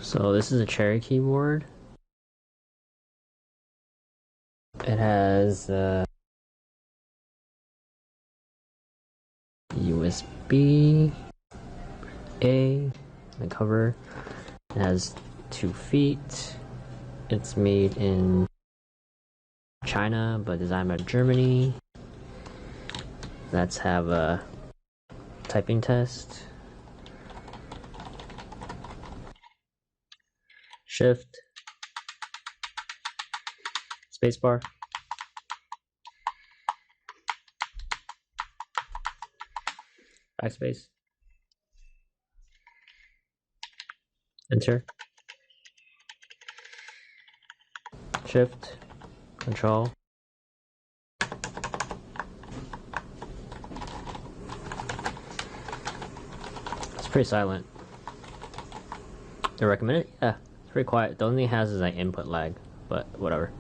So this is a Cherry keyboard. It has USB A, the cover. It has 2 feet. It's made in China but designed by Germany. Let's have a typing test. Shift, Spacebar, Backspace, Enter, Shift, Control. It's pretty silent. I recommend it? Yeah, it's pretty quiet. The only thing it has is like input lag, but whatever.